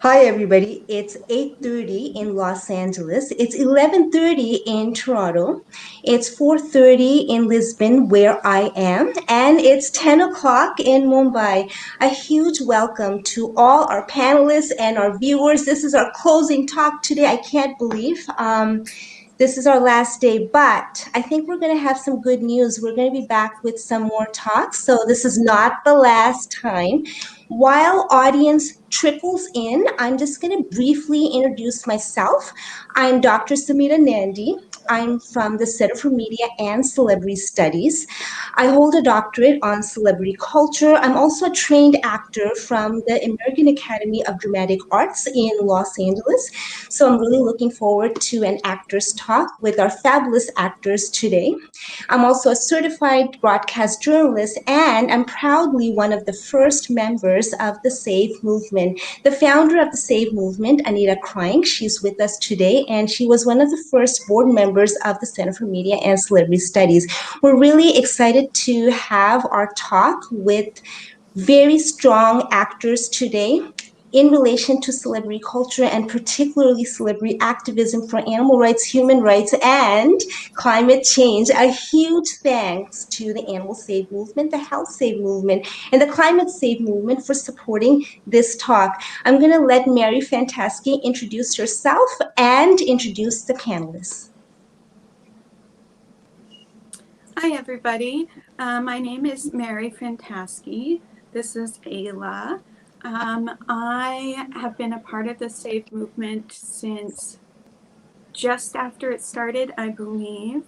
Hi everybody. It's 8:30 in Los Angeles. It's 11:30 in Toronto. It's 4:30 in Lisbon where I am, and it's 10 o'clock in Mumbai. A huge welcome to all our panelists and our viewers. This is our closing talk today. I can't believe this is our last day, but I think we're going to have some good news. We're going to be back with some more talks. So this is not the last time. While audience trickles in, I'm just going to briefly introduce myself. I'm Dr. Samita Nandi. I'm from the Center for Media and Celebrity Studies. I hold a doctorate on celebrity culture. I'm also a trained actor from the American Academy of Dramatic Arts in Los Angeles. So I'm really looking forward to an actors talk with our fabulous actors today. I'm also a certified broadcast journalist, and I'm proudly one of the first members of the SAVE movement. The founder of the SAVE movement, Anita Crank, she's with us today, and she was one of the first board members of the Center for Media and Celebrity Studies. We're really excited to have our talk with very strong actors today in relation to celebrity culture and particularly celebrity activism for animal rights, human rights, and climate change. A huge thanks to the Animal Save Movement, the Health Save Movement, and the Climate Save Movement for supporting this talk. I'm going to let Mary Fantasky introduce herself and introduce the panelists. Hi, everybody. My name is Mary Fantasky. This is Ayla. I have been a part of the SAVE movement since just after it started, I believe.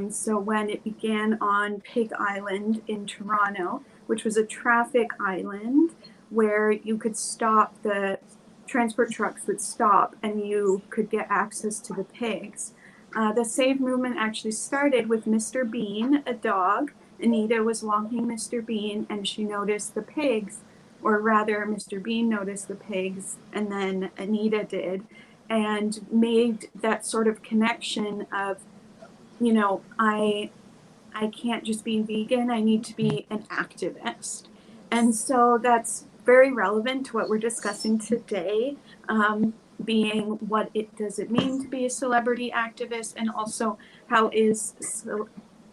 So when it began on Pig Island in Toronto, which was a traffic island where you could stop, the transport trucks would stop and you could get access to the pigs. The SAVE movement actually started with Mr. Bean, a dog. Anita was walking Mr. Bean and she noticed the pigs, or rather, Mr. Bean noticed the pigs, and then Anita did, and made that sort of connection of, I can't just be vegan, I need to be an activist. And so that's very relevant to what we're discussing today, being what does it mean to be a celebrity activist, and also how is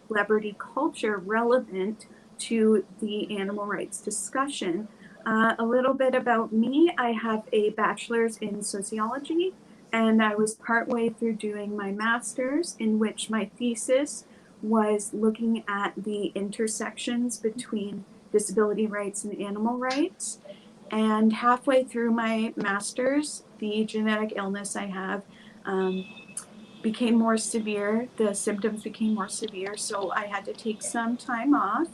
celebrity culture relevant to the animal rights discussion. A little bit about me. I have a bachelor's in sociology, and I was partway through doing my master's, in which my thesis was looking at the intersections between disability rights and animal rights. And halfway through my master's, the genetic illness I have became more severe. The symptoms became more severe, so I had to take some time off.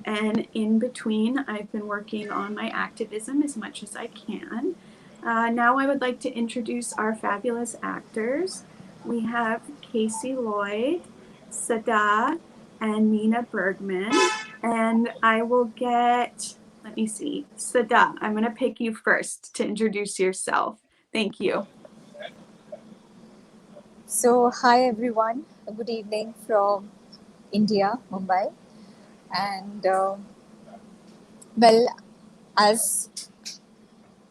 And in between, I've been working on my activism as much as I can. Now I would like to introduce our fabulous actors. We have Casey Lloyd, Sada, and Nina Bergman. And I will get, let me see, Sada, I'm going to pick you first to introduce yourself. Thank you. So, hi everyone. Good evening from India, Mumbai. And well, as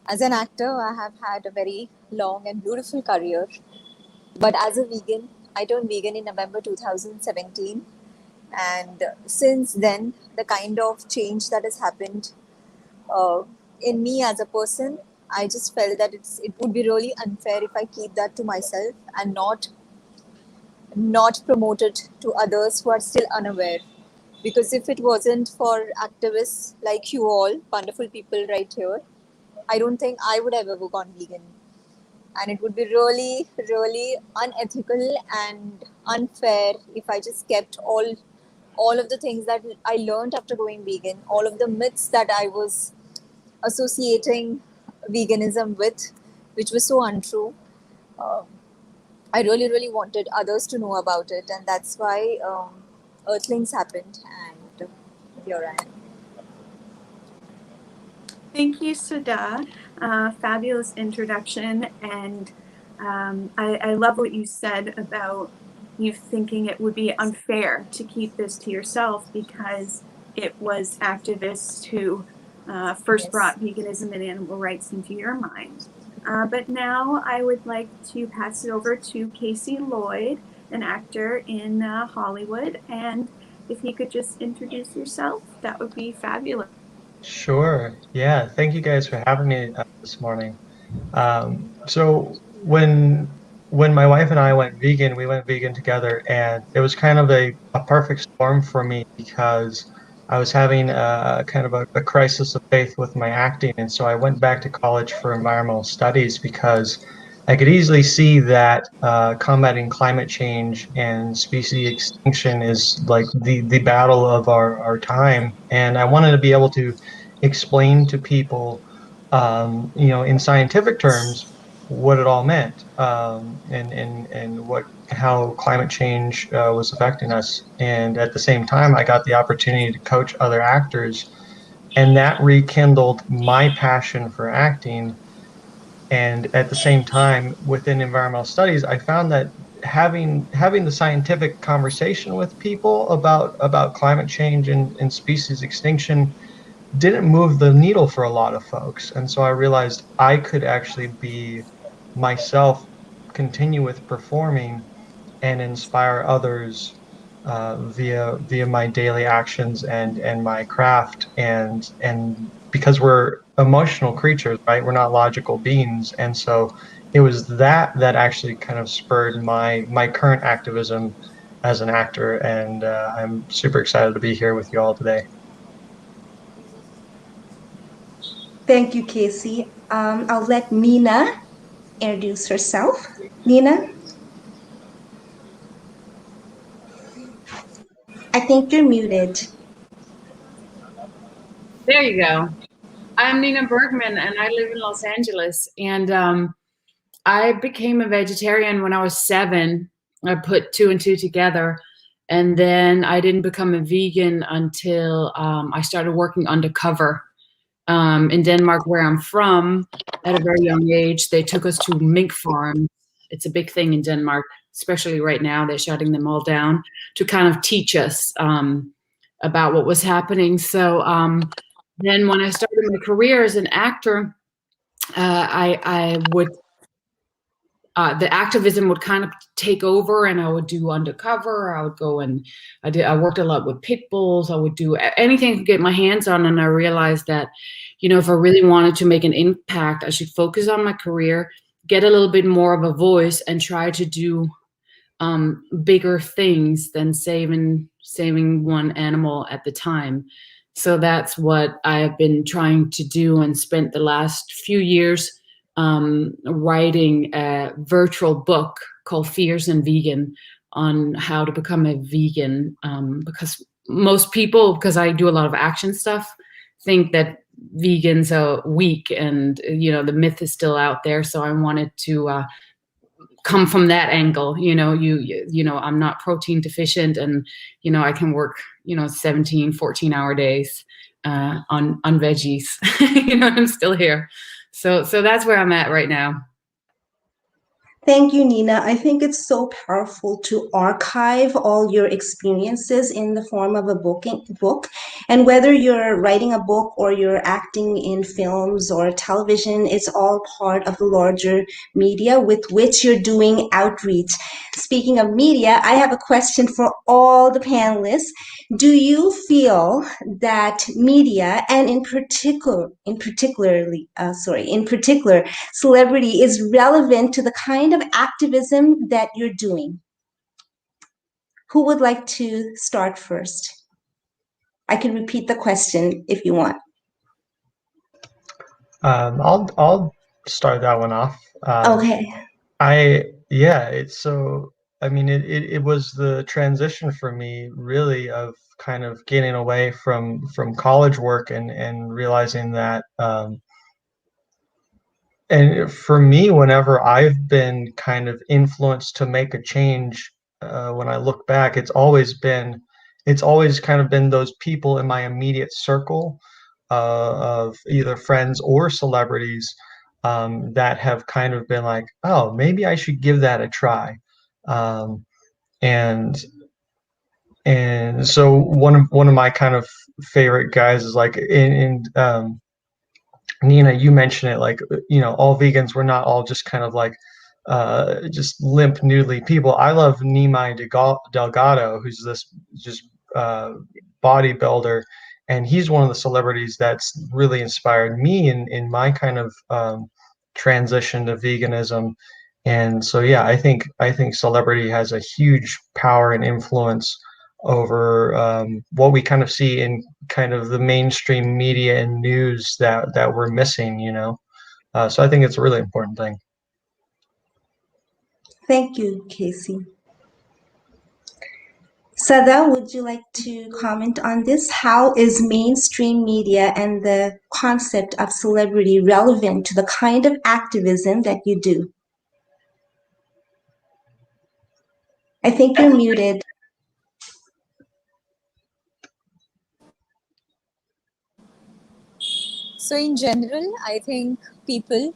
as an actor, I have had a very long and beautiful career. But as a vegan, I turned vegan in November 2017. And since then, the kind of change that has happened uh, in me as a person, I just felt that it would be really unfair if I keep that to myself and not promote it to others who are still unaware. Because if it wasn't for activists like you all, wonderful people right here, I don't think I would ever go on vegan. And it would be really, really unethical and unfair if I just kept all of the things that I learned after going vegan, all of the myths that I was associating veganism with, which was so untrue. Um, I really, really wanted others to know about it, and that's why Earthlings happened, and here I am. Thank you, Sada. Fabulous introduction. And I love what you said about you thinking it would be unfair to keep this to yourself because it was activists who first Yes. brought veganism and animal rights into your mind. But now I would like to pass it over to Casey Lloyd, an actor in Hollywood. And if you could just introduce yourself, that would be fabulous. Sure. Yeah. Thank you guys for having me this morning. So when my wife and I went vegan, we went vegan together, and it was kind of a perfect storm for me because I was having kind of a crisis of faith with my acting, and so I went back to college for environmental studies because I could easily see that combating climate change and species extinction is like the battle of our time, and I wanted to be able to explain to people in scientific terms, what it all meant, and what how climate change was affecting us. And at the same time, I got the opportunity to coach other actors, and that rekindled my passion for acting. And at the same time, within environmental studies, I found that having the scientific conversation with people about climate change and species extinction didn't move the needle for a lot of folks. And so I realized I could actually be myself, continue with performing, and inspire others via my daily actions and my craft. And because we're emotional creatures, right? We're not logical beings. And so it was that actually kind of spurred my current activism as an actor. And I'm super excited to be here with you all today. Thank you, Casey. I'll let Nina introduce herself. Nina, I think you're muted. There you go. I'm Nina Bergman, and I live in Los Angeles. And I became a vegetarian when I was 7. I put 2 and 2 together. And then I didn't become a vegan until I started working undercover in Denmark, where I'm from. At a very young age, they took us to mink farms. It's a big thing in Denmark, especially right now. They're shutting them all down to kind of teach us about what was happening. So then when I started my career as an actor, I would the activism would kind of take over, and I would do undercover. I would go and I worked a lot with pit bulls. I would do anything I could get my hands on, and I realized that, if I really wanted to make an impact, I should focus on my career, get a little bit more of a voice, and try to do bigger things than saving one animal at the time. So that's what I have been trying to do, and spent the last few years writing a virtual book called Fierce and Vegan on how to become a vegan. Because most people, because I do a lot of action stuff, think that vegans are weak, and the myth is still out there. So I wanted to come from that angle. I'm not protein deficient, and I can work 17 14-hour days on veggies. I'm still here. So that's where I'm at right now. Thank you, Nina. I think it's so powerful to archive all your experiences in the form of a book. And whether you're writing a book or you're acting in films or television, it's all part of the larger media with which you're doing outreach. Speaking of media, I have a question for all the panelists. Do you feel that media, and in particular, celebrity, is relevant to the kind of activism that you're doing? Who would like to start first? I can repeat the question if you want. I'll start that one off. Okay. It's so, I mean, it was the transition for me, really, of kind of getting away from college work and realizing that and for me, whenever I've been kind of influenced to make a change, when I look back, it's always kind of been those people in my immediate circle of either friends or celebrities that have kind of been like, oh, maybe I should give that a try. Um, and so one of my kind of favorite guys is like in Nina, you mentioned it, like, all vegans, we're not all just kind of like just limp noodly people. I love Nimai Delgado, who's this just bodybuilder, and he's one of the celebrities that's really inspired me in my kind of transition to veganism. And so, yeah, I think celebrity has a huge power and influence over what we kind of see in kind of the mainstream media and news that we're missing. So I think it's a really important thing. Thank you, Casey. Sada, would you like to comment on this? How is mainstream media and the concept of celebrity relevant to the kind of activism that you do? I think you're muted. So in general, I think people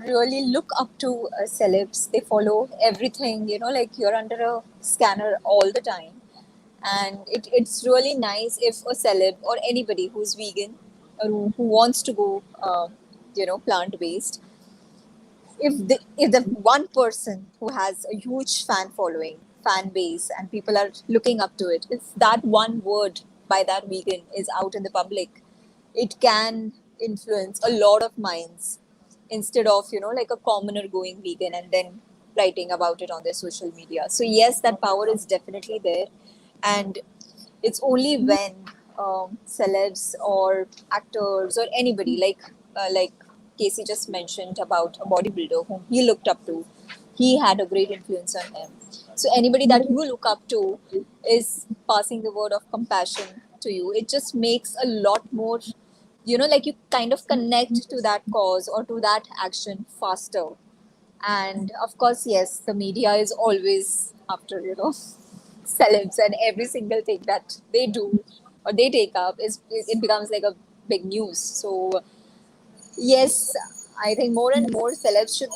really look up to celebs. They follow everything, like you're under a scanner all the time. And it's really nice if a celeb or anybody who's vegan or who wants to go, plant-based, if the one person who has a huge fan base, and people are looking up to it, if that one word by that vegan is out in the public, it can influence a lot of minds instead of like a commoner going vegan and then writing about it on their social media. So yes, that power is definitely there, and it's only when celebs or actors or anybody like Casey just mentioned about a bodybuilder whom he looked up to, he had a great influence on him. So anybody that you look up to is passing the word of compassion to you. It just makes a lot more, like you kind of connect to that cause or to that action faster. And of course, yes, the media is always after, celebs, and every single thing that they do or they take up it becomes like a big news. So yes, I think more and more celebs should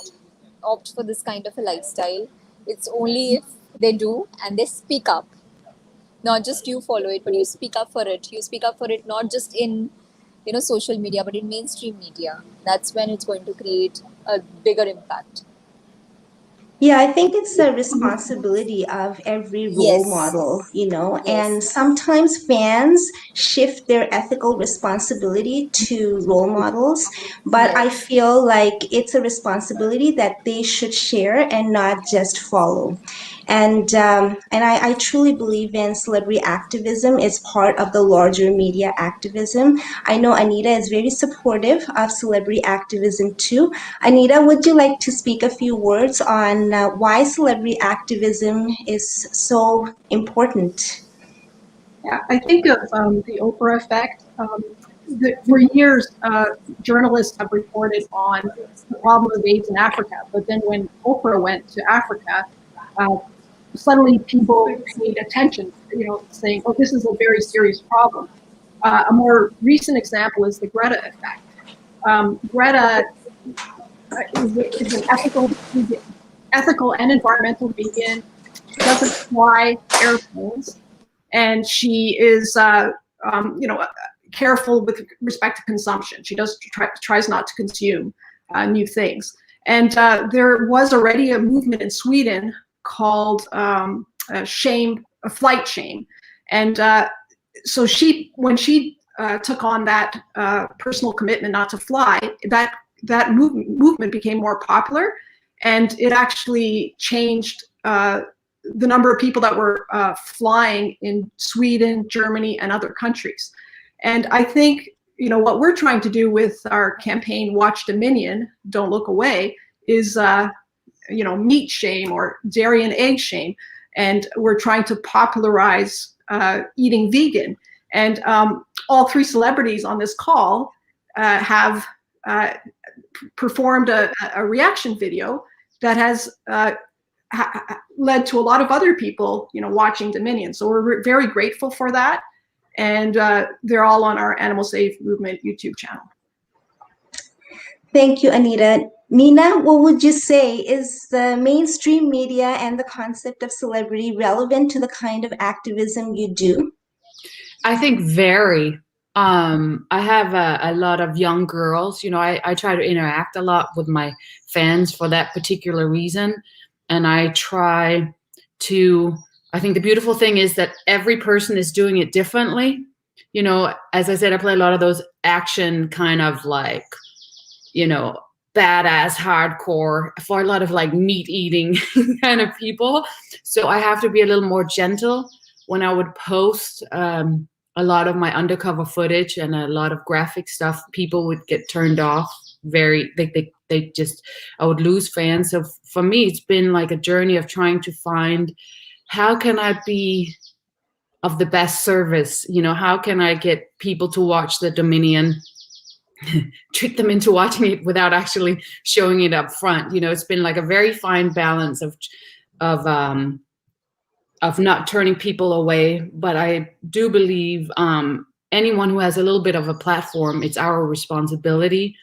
opt for this kind of a lifestyle. It's only if they do and they speak up, not just you follow it, but you speak up for it. You speak up for it not just in social media, but in mainstream media. That's when it's going to create a bigger impact. Yeah, I think it's the responsibility of every role Yes. model, Yes. and sometimes fans shift their ethical responsibility to role models, but I Yes. feel like it's a responsibility that they should share and not just follow. And I truly believe in celebrity activism is part of the larger media activism. I know Anita is very supportive of celebrity activism too. Anita, would you like to speak a few words on why celebrity activism is so important? Yeah, I think of the Oprah effect. For years, journalists have reported on the problem of AIDS in Africa, but then when Oprah went to Africa, suddenly people paid attention, saying, oh, this is a very serious problem. A more recent example is the Greta effect. Greta is an ethical and environmental vegan. She doesn't fly airplanes, and she is, careful with respect to consumption. She tries not to consume new things. And there was already a movement in Sweden called flight shame. And so when she took on that personal commitment not to fly, that movement became more popular, and it actually changed the number of people that were flying in Sweden, Germany, and other countries. And I think, what we're trying to do with our campaign, Watch Dominion, Don't Look Away, is, meat shame or dairy and egg shame. And we're trying to popularize eating vegan. And all three celebrities on this call have performed a reaction video that has led to a lot of other people, watching Dominion. So we're very grateful for that. And they're all on our Animal Safe Movement YouTube channel. Thank you, Anita. Nina, what would you say? Is the mainstream media and the concept of celebrity relevant to the kind of activism you do? I think very. I have a lot of young girls. You know, I try to interact a lot with my fans for that particular reason. And I try to, I think the beautiful thing is that every person is doing it differently. You know, as I said, I play a lot of those action kind of like, you know, badass hardcore for a lot of like meat eating kind of people. So I have to be a little more gentle when I would post a lot of my undercover footage and a lot of graphic stuff. People would get turned off very, they just, I would lose fans. So for me, it's been like a journey of trying to find how can I be of the best service? You know, how can I get people to watch the Dominion, trick them into watching it without actually showing it up front? You know, it's been like a very fine balance of not turning people away. But I do believe anyone who has a little bit of a platform, it's our responsibility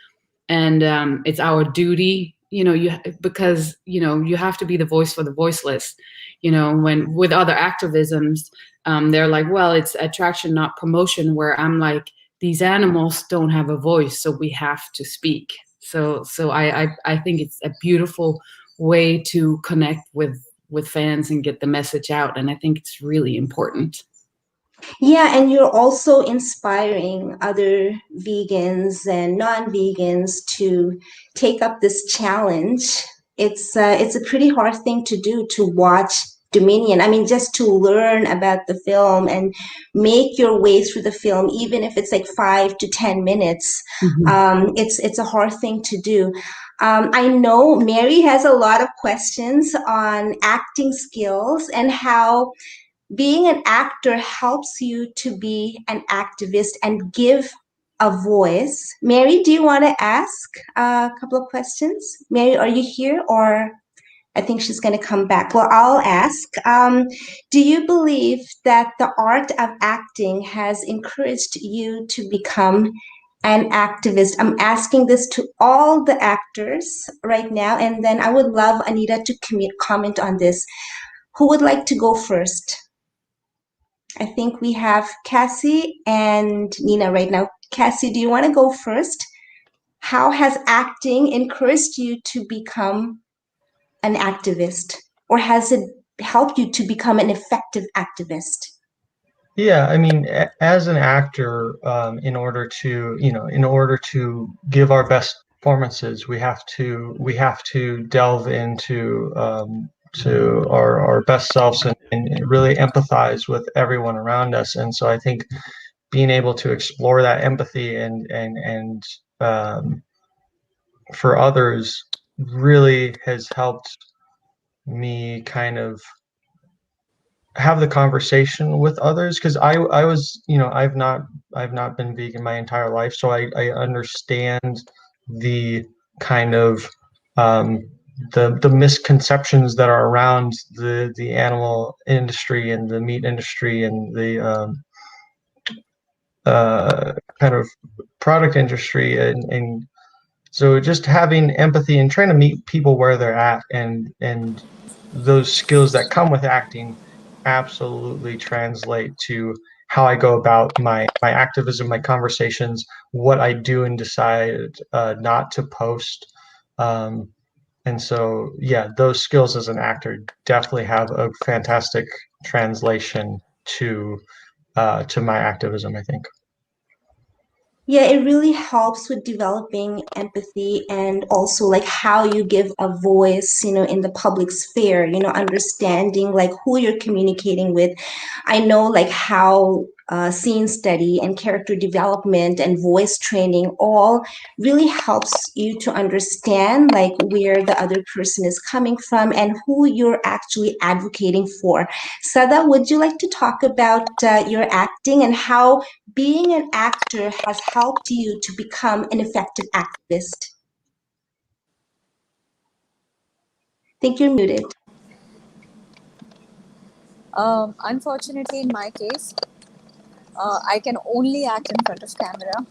and it's our duty. You know, because you know you have to be the voice for the voiceless. You know, when with other activisms, they're like, well, it's attraction, not promotion. Where I'm like, these animals don't have a voice, so we have to speak. So I think it's a beautiful way to connect with fans and get the message out, and I think it's really important. Yeah, and you're also inspiring other vegans and non-vegans to take up this challenge. It's a pretty hard thing to do, to watch Dominion. I mean, just to learn about the film and make your way through the film, even if it's like 5 to 10 minutes. It's a hard thing to do. I know Mary has a lot of questions on acting skills and how being an actor helps you to be an activist and give a voice. Mary, do you want to ask a couple of questions? Mary, are you here? Or I think she's going to come back. Well, I'll ask. Do you believe that the art of acting has encouraged you to become an activist? I'm asking this to all the actors right now, and then I would love Anita to comment on this. Who would like to go first? I think we have Cassie and Nina right now. Cassie, do you want to go first? How has acting encouraged you to become an activist, or has it helped you to become an effective activist? Yeah, I mean, as an actor, in order to, in order to give our best performances, we have to delve into to our best selves and really empathize with everyone around us. And so I think being able to explore that empathy and for others really has helped me kind of have the conversation with others, because I was, I've not been vegan my entire life, so I understand the kind of the misconceptions that are around the animal industry and the meat industry and the kind of product industry, and so just having empathy and trying to meet people where they're at, and those skills that come with acting absolutely translate to how I go about my activism, my conversations, what I do and decide not to post. And so, yeah, those skills as an actor definitely have a fantastic translation to my activism, I think. Yeah, it really helps with developing empathy and also like how you give a voice, in the public sphere, understanding like who you're communicating with. I know like how scene study and character development and voice training all really helps you to understand like where the other person is coming from and who you're actually advocating for. Sada, would you like to talk about your acting and how being an actor has helped you to become an effective activist? I think you're muted. Unfortunately, in my case, I can only act in front of camera.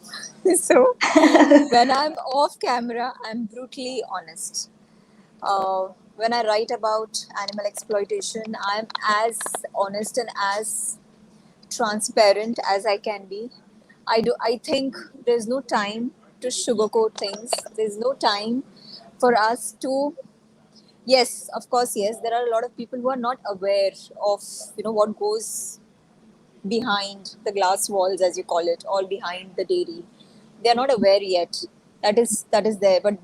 So when I'm off camera, I'm brutally honest. When I write about animal exploitation, I'm as honest and as transparent as I can be. I think there's no time to sugarcoat things. There's no time for us to, yes, of course, yes, there are a lot of people who are not aware of, what goes behind the glass walls, as you call it, or behind the dairy. They are not aware yet. That is there. But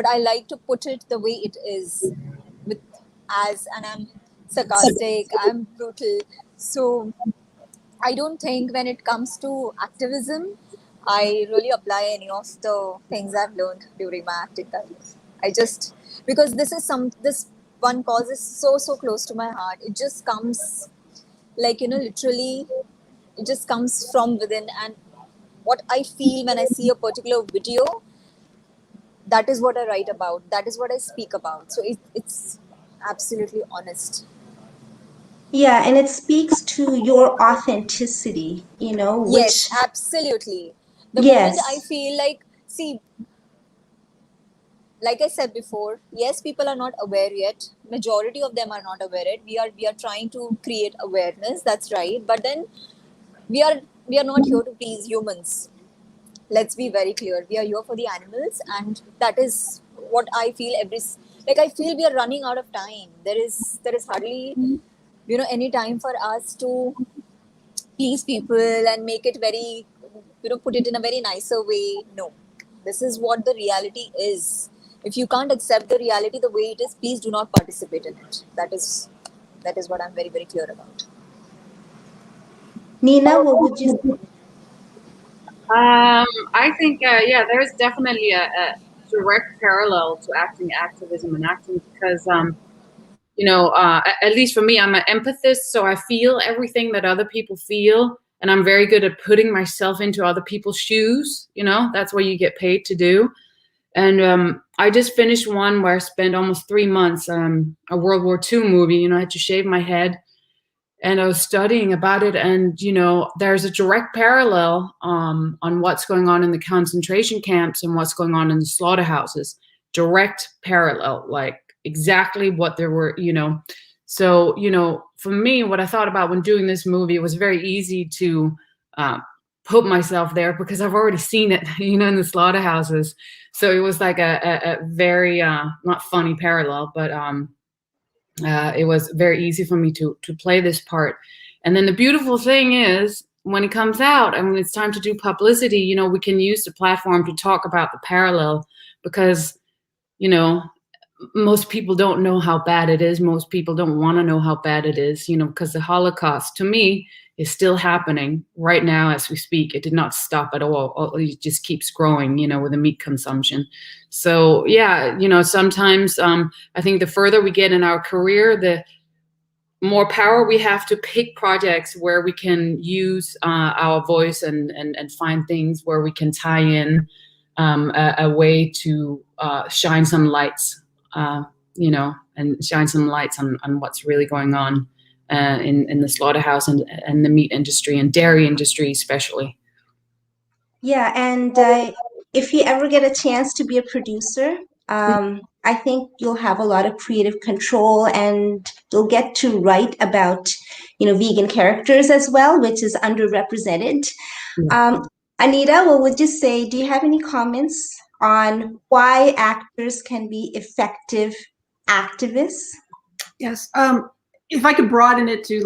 I like to put it the way it is, with and I'm sarcastic, I'm brutal. So I don't think when it comes to activism, I really apply any of the things I've learned during my acting career. I just, because this one cause is so close to my heart. It just comes, like, literally, it just comes from within. And what I feel when I see a particular video, that is what I write about. That is what I speak about. So it's absolutely honest. Yeah, and it speaks to your authenticity, which, Yes, absolutely. The yes. moment I feel like, see, like I said before, yes, people are not aware yet. Majority of them are not aware yet. We are trying to create awareness. That's right. But then we are not here to please humans. Let's be very clear. We are here for the animals, and that is what I feel. I feel we are running out of time. There is hardly any time for us to please people and make it very, put it in a very nicer way. No, this is what the reality is. If you can't accept the reality the way it is, please do not participate in it. That is what I'm very, very clear about. Nina, what would you say? I think, there's definitely a direct parallel to acting, activism, and acting because, at least for me, I'm an empathist, so I feel everything that other people feel, and I'm very good at putting myself into other people's shoes. That's what you get paid to do. And I just finished one where I spent almost 3 months, a World War II movie. I had to shave my head. And I was studying about it, and there's a direct parallel on what's going on in the concentration camps and what's going on in the slaughterhouses. Direct parallel, like exactly what there were. So for me, what I thought about when doing this movie, it was very easy to put myself there because I've already seen it, in the slaughterhouses. So it was like a very not funny parallel, but it was very easy for me to play this part. And then the beautiful thing is when it comes out and when it's time to do publicity, we can use the platform to talk about the parallel because, most people don't know how bad it is. Most people don't want to know how bad it is, because the Holocaust to me is still happening right now as we speak. It did not stop at all. It just keeps growing, with the meat consumption. So yeah, sometimes I think the further we get in our career, the more power we have to pick projects where we can use our voice and find things where we can tie in a way to shine some lights, and shine some lights on what's really going on in the slaughterhouse and the meat industry and dairy industry especially. Yeah, and if you ever get a chance to be a producer, I think you'll have a lot of creative control and you'll get to write about, vegan characters as well, which is underrepresented. Anita, what would you say? Do you have any comments on why actors can be effective activists? Yes. If I could broaden it to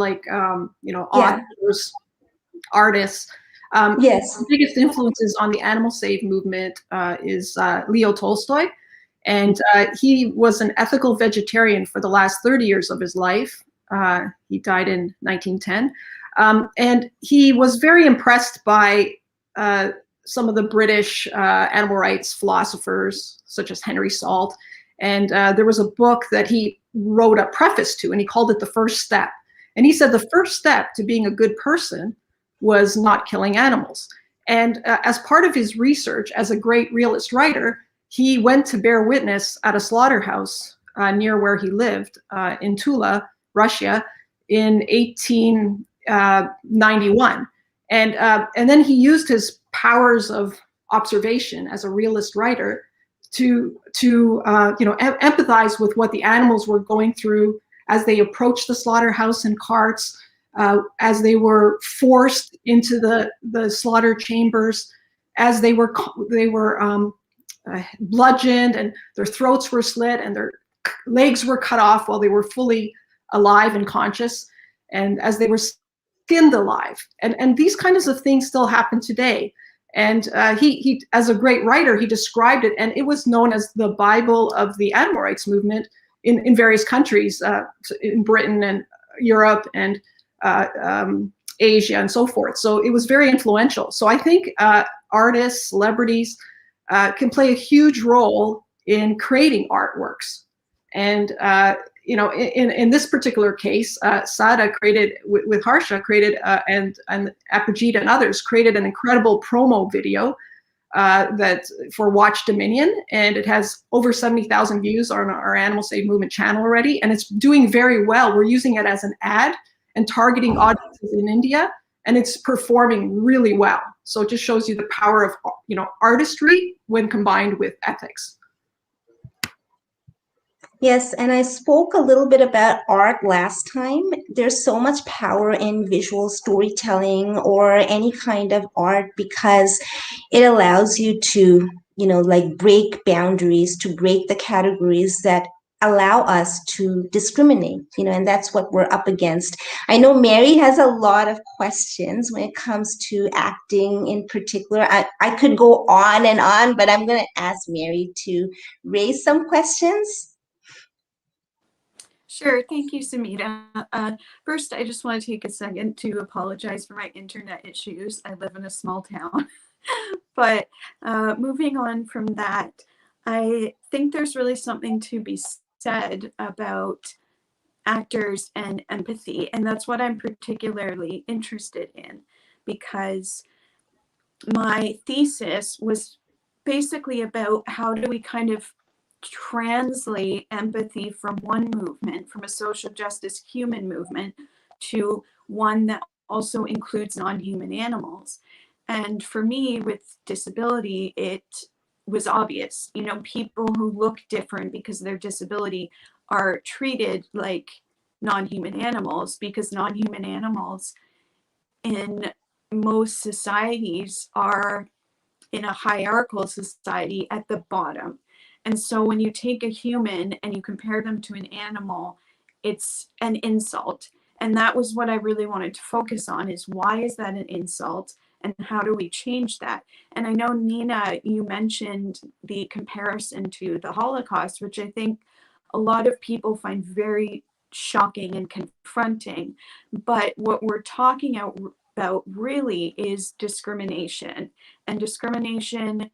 authors, artists. Yes. The biggest influences on the animal save movement is Leo Tolstoy. And he was an ethical vegetarian for the last 30 years of his life. He died in 1910. And he was very impressed by some of the British animal rights philosophers, such as Henry Salt. And there was a book that he wrote a preface to, and he called it The First Step. And he said the first step to being a good person was not killing animals. And as part of his research as a great realist writer, he went to bear witness at a slaughterhouse near where he lived in Tula, Russia, in 1891. And then he used his powers of observation as a realist writer to empathize with what the animals were going through as they approached the slaughterhouse in carts, as they were forced into the slaughter chambers, as they were bludgeoned and their throats were slit and their legs were cut off while they were fully alive and conscious, and as they were skinned alive. And these kinds of things still happen today. And he, as a great writer, he described it, and it was known as the Bible of the animal rights movement in various countries, in Britain and Europe and Asia and so forth. So it was very influential. So I think artists, celebrities can play a huge role in creating artworks. And in this particular case, Sada created with Harsha created and Apajita and others created an incredible promo video that for Watch Dominion, and it has over 70,000 views on our Animal Save Movement channel already, and it's doing very well. We're using it as an ad and targeting audiences in India, and it's performing really well. So it just shows you the power of artistry when combined with ethics. Yes, and I spoke a little bit about art last time. There's so much power in visual storytelling or any kind of art because it allows you to, like break boundaries, to break the categories that allow us to discriminate, and that's what we're up against. I know Mary has a lot of questions when it comes to acting in particular. I could go on and on, but I'm going to ask Mary to raise some questions. Sure. Thank you, Samita. First, I just want to take a second to apologize for my internet issues. I live in a small town. But moving on from that, I think there's really something to be said about actors and empathy. And that's what I'm particularly interested in, because my thesis was basically about how do we kind of translate empathy from one movement, from a social justice human movement, to one that also includes non-human animals. And for me, with disability, it was obvious. People who look different because of their disability are treated like non-human animals, because non-human animals in most societies are in a hierarchical society at the bottom. And so when you take a human and you compare them to an animal, it's an insult. And that was what I really wanted to focus on, is why is that an insult and how do we change that? And I know, Nina, you mentioned the comparison to the Holocaust, which I think a lot of people find very shocking and confronting. But what we're talking about really is discrimination. And discrimination,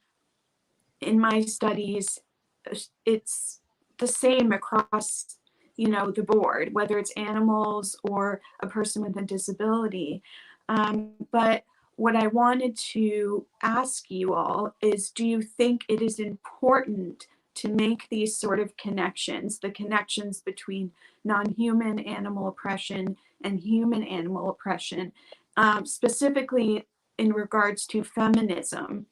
in my studies, it's the same across the board, whether it's animals or a person with a disability. But what I wanted to ask you all is, do you think it is important to make these sort of connections, the connections between non-human animal oppression and human animal oppression, specifically in regards to feminism?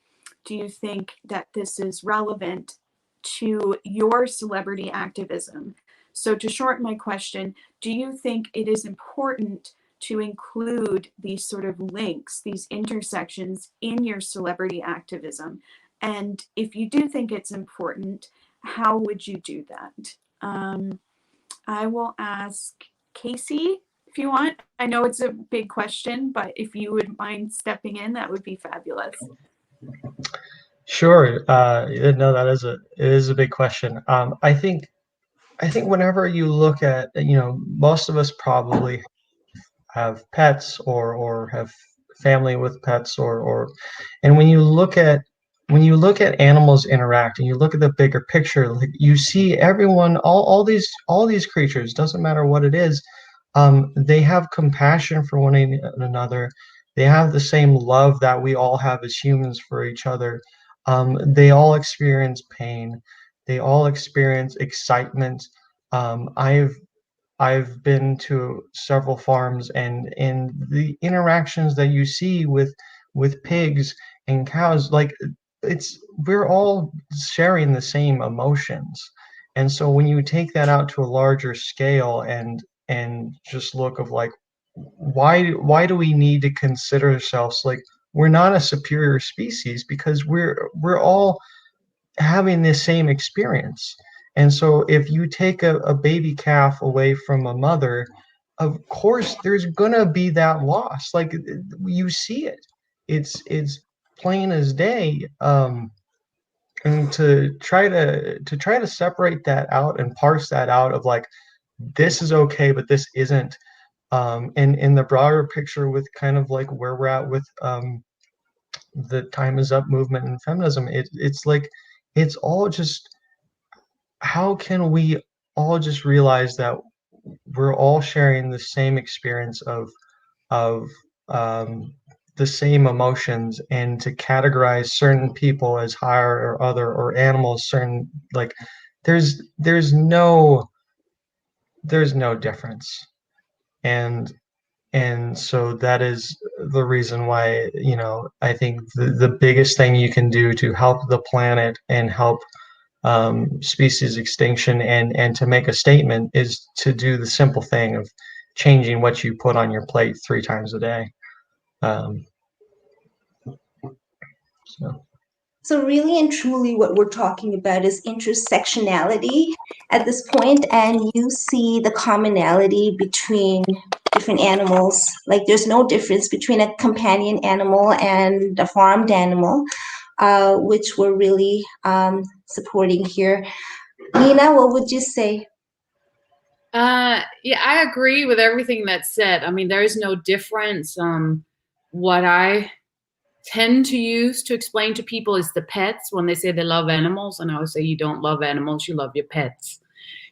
Do you think that this is relevant to your celebrity activism? So to shorten my question, do you think it is important to include these sort of links, these intersections in your celebrity activism? And if you do think it's important, how would you do that? I will ask Casey if you want. I know it's a big question, but if you would mind stepping in, that would be fabulous. Sure. No, it is a big question. I think whenever you look at, most of us probably have pets or have family with pets and when you look at animals interact and you look at the bigger picture, like you see everyone, all these creatures, doesn't matter what it is, they have compassion for one another. They have the same love that we all have as humans for each other. They all experience pain. They all experience excitement. I've been to several farms, and the interactions that you see with pigs and cows, like we're all sharing the same emotions. And so when you take that out to a larger scale and just look of like, why do we need to consider ourselves like we're not a superior species because we're all having the same experience. And so if you take a baby calf away from a mother, of course there's gonna be that loss. Like you see it. It's plain as day. And to try to separate that out and parse that out of like this is okay, but this isn't. And in the broader picture with kind of like where we're at with the Time Is Up movement and feminism, it's like it's all just how can we all just realize that we're all sharing the same experience of the same emotions, and to categorize certain people as higher or other or animals certain like there's no difference. And so that is the reason why, I think the biggest thing you can do to help the planet and help species extinction and to make a statement is to do the simple thing of changing what you put on your plate 3 times a day. So. So really and truly what we're talking about is intersectionality at this point, and you see the commonality between different animals. Like there's no difference between a companion animal and a farmed animal, which we're really supporting here. Nina, what would you say? Yeah, I agree with everything that's said. I mean, there is no difference. What I tend to use to explain to people is the pets when they say they love animals, and I would say you don't love animals, you love your pets,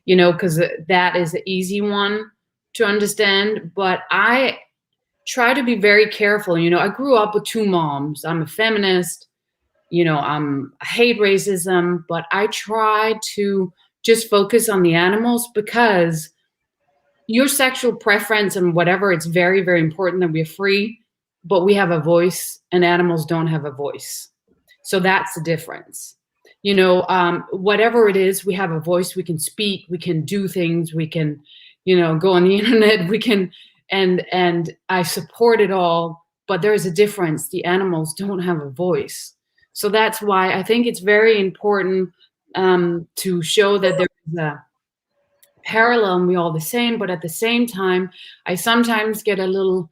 because that is an easy one to understand. But I try to be very careful. I grew up with 2 moms. I'm a feminist, I hate racism, but I try to just focus on the animals because your sexual preference and whatever, it's very, very important that we're free, but we have a voice and animals don't have a voice. So that's the difference. Whatever it is, we have a voice, we can speak, we can do things, we can, go on the internet, we can, and I support it all, but there's a difference. The animals don't have a voice. So that's why I think it's very important to show that there is a parallel and we're all the same, but at the same time, I sometimes get a little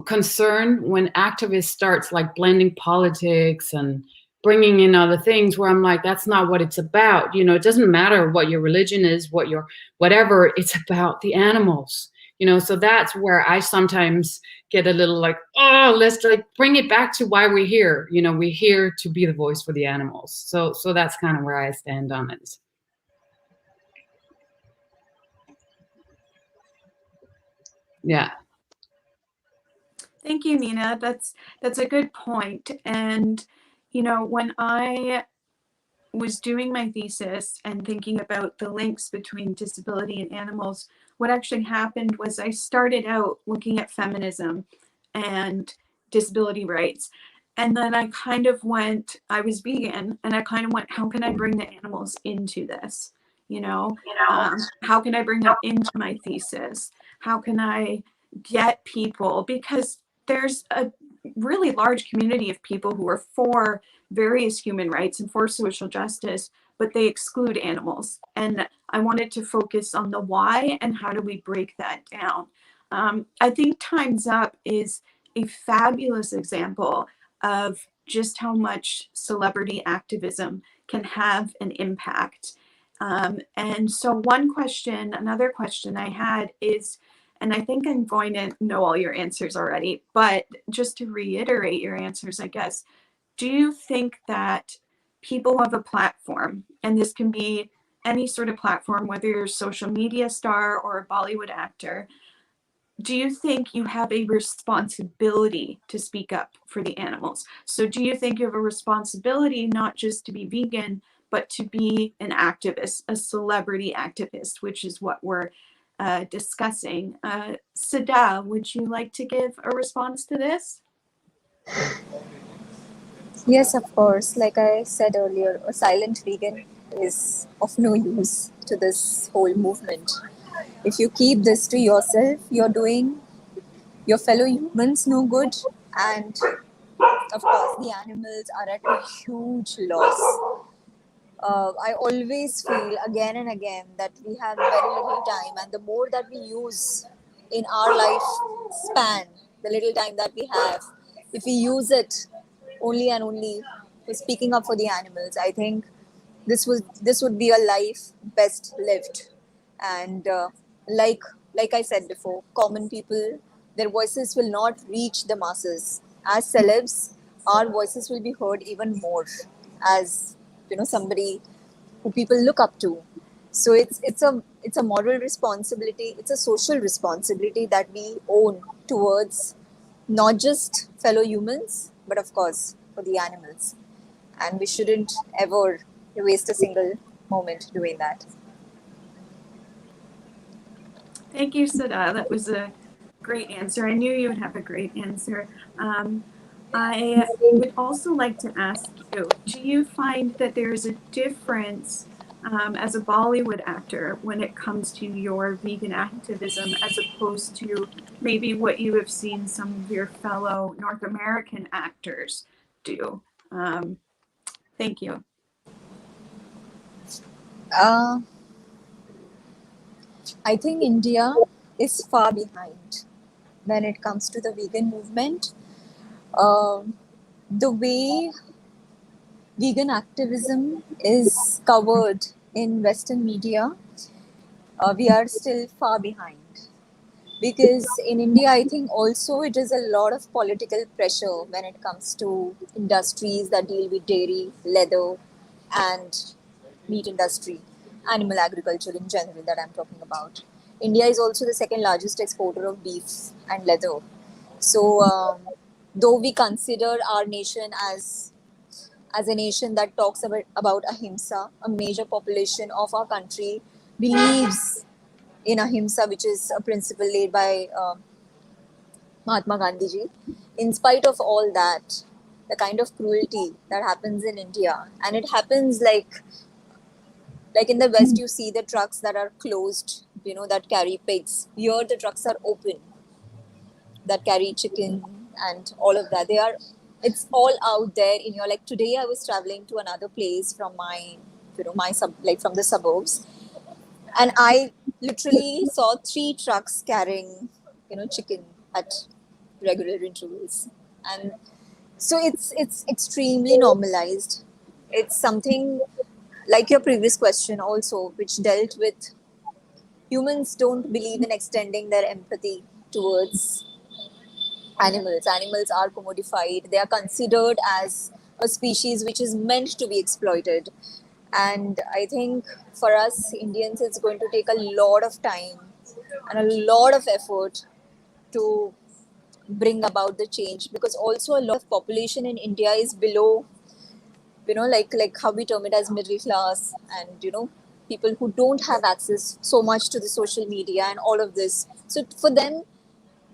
concerned when activists starts like blending politics and bringing in other things where I'm like, that's not what it's about. It doesn't matter what your religion is, whatever, it's about the animals. So that's where I sometimes get a little like, oh, let's like bring it back to why we're here. We're here to be the voice for the animals. So that's kind of where I stand on it. Yeah. Thank you, Nina. That's a good point. And when I was doing my thesis and thinking about the links between disability and animals, what actually happened was I started out looking at feminism and disability rights. And then I was vegan, and I kind of went, how can I bring the animals into this? How can I bring them into my thesis? How can I get people? Because there's a really large community of people who are for various human rights and for social justice, but they exclude animals. And I wanted to focus on the why and how do we break that down. I think Time's Up is a fabulous example of just how much celebrity activism can have an impact. And so another question I had is, and I think I'm going to know all your answers already, but just to reiterate your answers, I guess, do you think that people have a platform, and this can be any sort of platform, whether you're a social media star or a Bollywood actor, do you think you have a responsibility to speak up for the animals? So do you think you have a responsibility not just to be vegan, but to be an activist, a celebrity activist, which is what we're discussing? Sada, would you like to give a response to this? Yes, of course. Like I said earlier, a silent vegan is of no use to this whole movement. If you keep this to yourself, you're doing your fellow humans no good, and of course the animals are at a huge loss. I always feel again and again that we have very little time, and the more that we use in our life span, the little time that we have, if we use it only and only for speaking up for the animals, I think this would be a life best lived. And like I said before, common people, their voices will not reach the masses. As celebs, our voices will be heard even more, as somebody who people look up to. So it's a moral responsibility, it's a social responsibility that we own towards not just fellow humans, but of course for the animals. And we shouldn't ever waste a single moment doing that. Thank you, Sada. That was a great answer. I knew you would have a great answer. I would also like to ask you, do you find that there's a difference as a Bollywood actor when it comes to your vegan activism as opposed to maybe what you have seen some of your fellow North American actors do? Thank you. I think India is far behind when it comes to the vegan movement. The way vegan activism is covered in Western media, we are still far behind. Because in India, I think also it is a lot of political pressure when it comes to industries that deal with dairy, leather, and meat industry, animal agriculture in general that I'm talking about. India is also the second largest exporter of beef and leather. So though we consider our nation as a nation that talks about ahimsa, a major population of our country believes in ahimsa, which is a principle laid by Mahatma Gandhi ji. In spite of all that, the kind of cruelty that happens in India, and it happens like in the West, you see the trucks that are closed, that carry pigs. Here, the trucks are open, that carry chicken and all of that. It's all out there in your, like today I was traveling to another place from from the suburbs, and I literally saw 3 trucks carrying, chicken at regular intervals. And so it's extremely normalized. It's something like your previous question also, which dealt with humans don't believe in extending their empathy towards animals. Animals are commodified. They are considered as a species which is meant to be exploited. And I think for us Indians, it's going to take a lot of time and a lot of effort to bring about the change, because also a lot of population in India is below, like how we term it as middle class, and people who don't have access so much to the social media and all of this. So for them,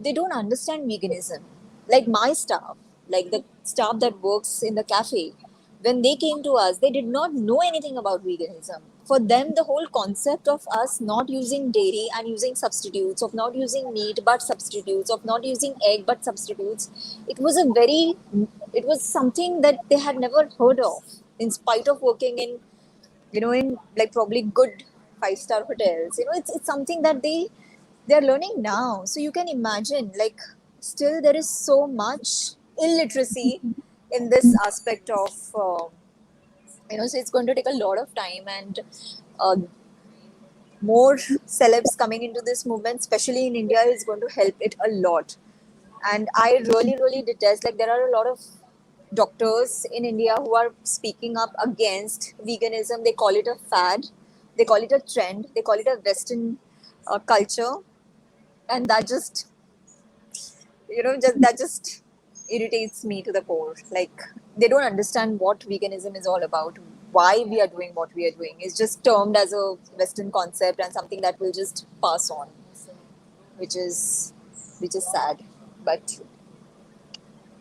they don't understand veganism. Like my staff, like the staff that works in the cafe, when they came to us, they did not know anything about veganism. For them, the whole concept of us not using dairy and using substitutes, of not using meat but substitutes, of not using egg but substitutes, it was something that they had never heard of, in spite of working in, in like probably good 5-star hotels. It's something that they're learning now. So you can imagine, like, still there is so much illiteracy in this aspect of, so it's going to take a lot of time, and more celebs coming into this movement, especially in India, is going to help it a lot. And I really, really detest, like, there are a lot of doctors in India who are speaking up against veganism. They call it a fad, they call it a trend, they call it a Western culture, and that just irritates me to the core. Like, they don't understand what veganism is all about, why we are doing what we are doing. It's just termed as a Western concept and something that will just pass on, which is sad. But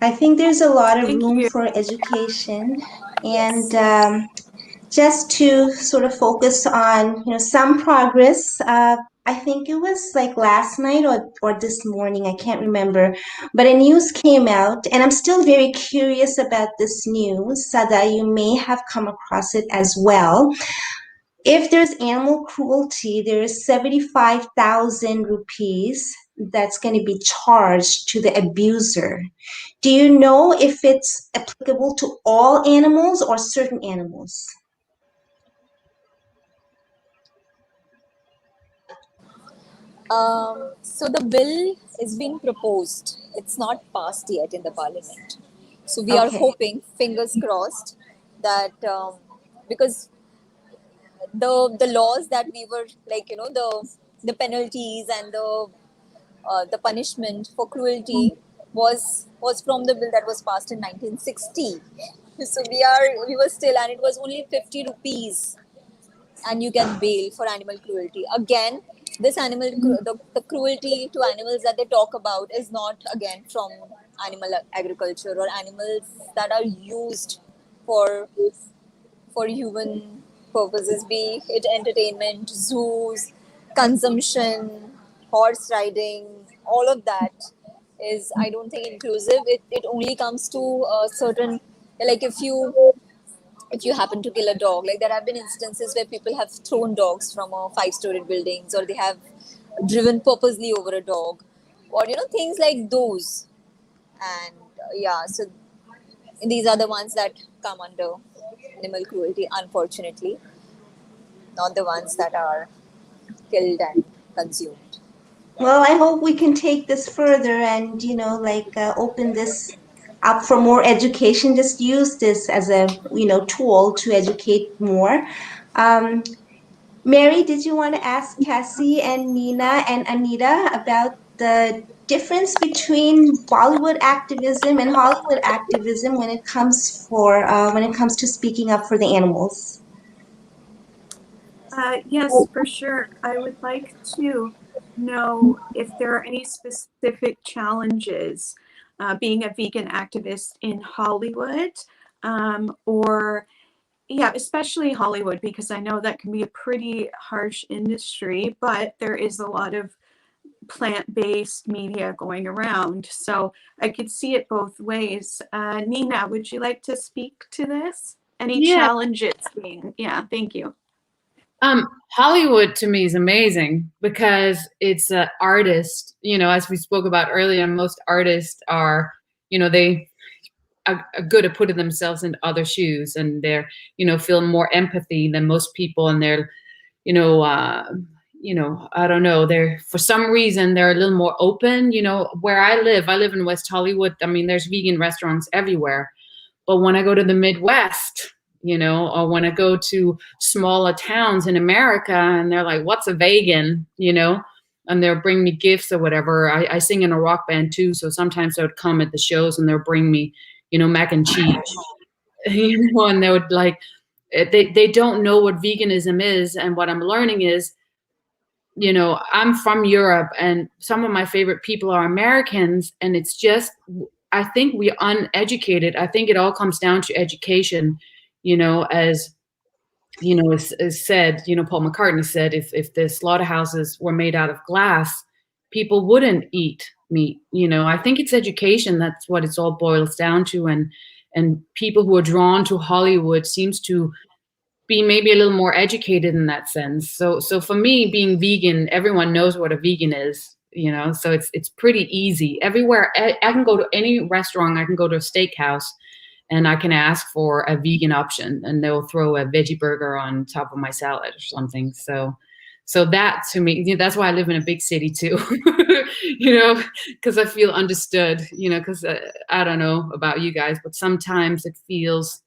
I think there's a lot of Thank room you. for education, yes, and just to sort of focus on some progress. I think it was like last night or this morning, I can't remember. But a news came out, and I'm still very curious about this news. Sada, you may have come across it as well. If there's animal cruelty, there is 75,000 rupees that's going to be charged to the abuser. Do you know if it's applicable to all animals or certain animals? So the bill is being proposed. It's not passed yet in the parliament. So we are Okay. hoping, fingers crossed, that because the laws that we were like, the penalties and the punishment for cruelty was from the bill that was passed in 1960. So we were still, and it was only 50 rupees, and you get bail for animal cruelty. Again, this the cruelty to animals that they talk about is not again from animal agriculture or animals that are used for human purposes, be it entertainment, zoos, consumption, horse riding, all of that is, I don't think, inclusive. It only comes to a certain, like if you happen to kill a dog, like there have been instances where people have thrown dogs from a 5-story buildings, or they have driven purposely over a dog, or things like those. And yeah, so these are the ones that come under animal cruelty, unfortunately, not the ones that are killed and consumed. Well, I hope we can take this further and, open this up for more education. Just use this as a, tool to educate more. Um, Mary, did you want to ask Cassie and Nina and Anita about the difference between Bollywood activism and Hollywood activism when it comes to speaking up for the animals? Yes, for sure. I would like to know if there are any specific challenges being a vegan activist in Hollywood, or yeah, especially Hollywood, because I know that can be a pretty harsh industry, but there is a lot of plant-based media going around. So I could see it both ways. Nina, would you like to speak to this? Any Yeah. challenges being, yeah, thank you. Hollywood to me is amazing because it's an artist, as we spoke about earlier, most artists are, they are good at putting themselves in other shoes, and they're, feel more empathy than most people. And they're, I don't know, they're, for some reason, they're a little more open. Where I live in West Hollywood. I mean, there's vegan restaurants everywhere. But when I go to the Midwest, or when I go to smaller towns in America and they're like, what's a vegan, and they'll bring me gifts or whatever. I sing in a rock band too. So sometimes they would come at the shows and they'll bring me, mac and cheese, and they would like, they don't know what veganism is. And what I'm learning is, I'm from Europe and some of my favorite people are Americans, and it's just, I think we're uneducated. I think it all comes down to education, as is said, Paul McCartney said, if the slaughterhouses were made out of glass, people wouldn't eat meat. I think it's education. That's what it's all boils down to. And people who are drawn to Hollywood seems to be maybe a little more educated in that sense. So for me, being vegan, everyone knows what a vegan is, so it's pretty easy. Everywhere I can go to any restaurant, I can go to a steakhouse and I can ask for a vegan option and they'll throw a veggie burger on top of my salad or something. So that to me, that's why I live in a big city too, because I feel understood, because I don't know about you guys, but sometimes it feels,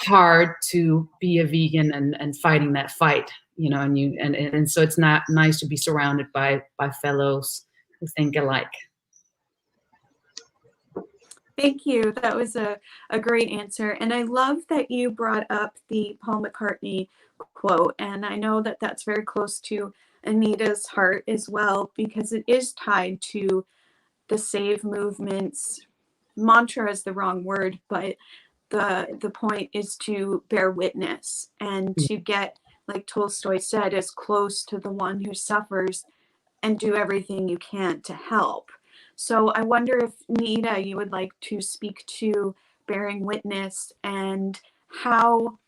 hard to be a vegan and fighting that fight, and so it's not nice to be surrounded by fellows who think alike. Thank you. That was a great answer. And I love that you brought up the Paul McCartney quote. And I know that that's very close to Anita's heart as well, because it is tied to the Save movement's mantra is the wrong word, but the point is to bear witness and to get like Tolstoy said, as close to the one who suffers and do everything you can to help. So I wonder if, Nita, you would like to speak to bearing witness and how,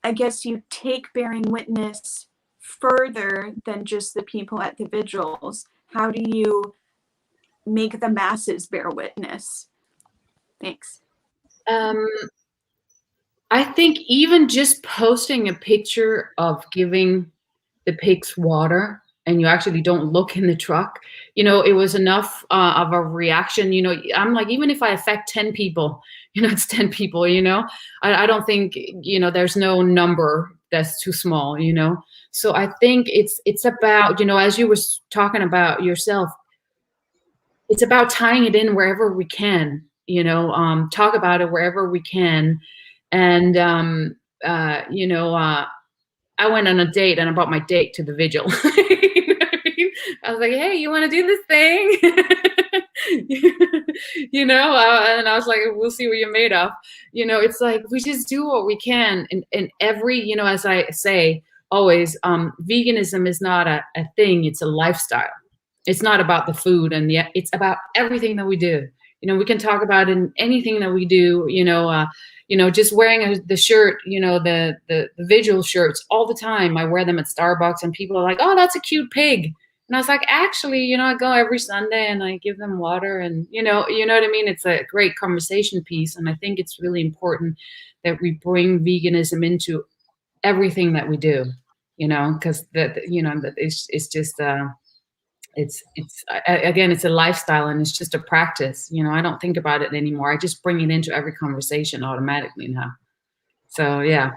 I guess, you take bearing witness further than just the people at the vigils. How do you make the masses bear witness? Thanks. I think even just posting a picture of giving the pigs water and you actually don't look in the truck, it was enough of a reaction. I'm like, even if I affect 10 people, it's 10 people, I don't think, there's no number that's too small, So I think it's about, as you were talking about yourself, it's about tying it in wherever we can, talk about it wherever we can. And, I went on a date and I brought my date to the vigil. You know what I mean? I was like, hey, you want to do this thing? And I was like, we'll see what you're made of. It's like, we just do what we can. And every, as I say always, veganism is not a thing, it's a lifestyle. It's not about the food, and yet it's about everything that we do. We can talk about in anything that we do, just wearing the shirt, the vigil shirts all the time. I wear them at Starbucks and people are like, oh, that's a cute pig. And I was like, actually, I go every Sunday and I give them water and, you know what I mean? It's a great conversation piece. And I think it's really important that we bring veganism into everything that we do, because it's just, again, it's a lifestyle and it's just a practice. I don't think about it anymore. I just bring it into every conversation automatically now. So, yeah.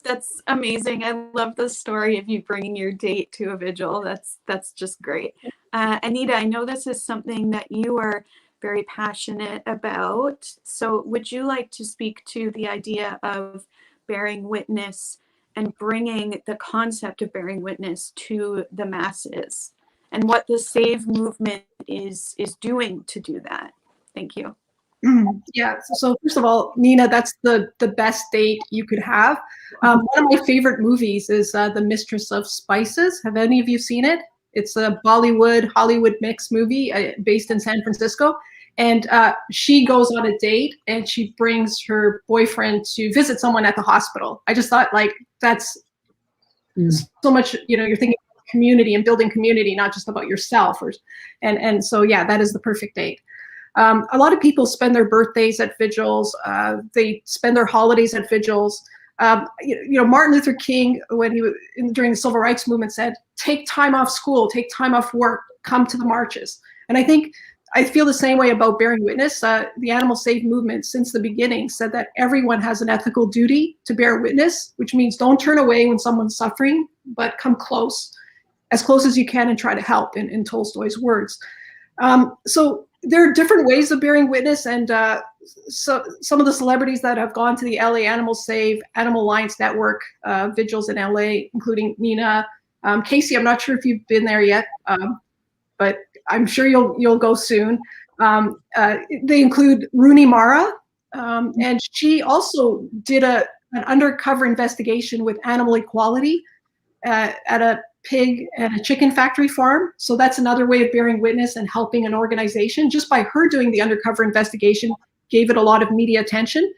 That's amazing. I love the story of you bringing your date to a vigil. That's just great. Anita, I know this is something that you are very passionate about. So would you like to speak to the idea of bearing witness and bringing the concept of bearing witness to the masses and what the SAVE movement is doing to do that? Thank you. Yeah, so first of all, Nina, that's the best date you could have. One of my favorite movies is The Mistress of Spices. Have any of you seen it? It's a Bollywood-Hollywood mix movie based in San Francisco. And she goes on a date and she brings her boyfriend to visit someone at the hospital. I just thought, like, that's so much, you're thinking about community and building community, not just about yourself. And so, yeah, that is the perfect date. A lot of people spend their birthdays at vigils. They spend their holidays at vigils. Martin Luther King, when during the Civil Rights Movement, said, take time off school, take time off work, come to the marches. And I feel the same way about bearing witness. The Animal Save movement, since the beginning, said that everyone has an ethical duty to bear witness, which means don't turn away when someone's suffering, but come as close as you can, and try to help, in Tolstoy's words. So there are different ways of bearing witness, and so some of the celebrities that have gone to the LA Animal Save, Animal Alliance Network vigils in LA, including Nina. Casey, I'm not sure if you've been there yet, but I'm sure you'll go soon. They include Rooney Mara, and she also did an undercover investigation with Animal Equality at a pig and a chicken factory farm. So that's another way of bearing witness and helping an organization. Just by her doing the undercover investigation, gave it a lot of media attention.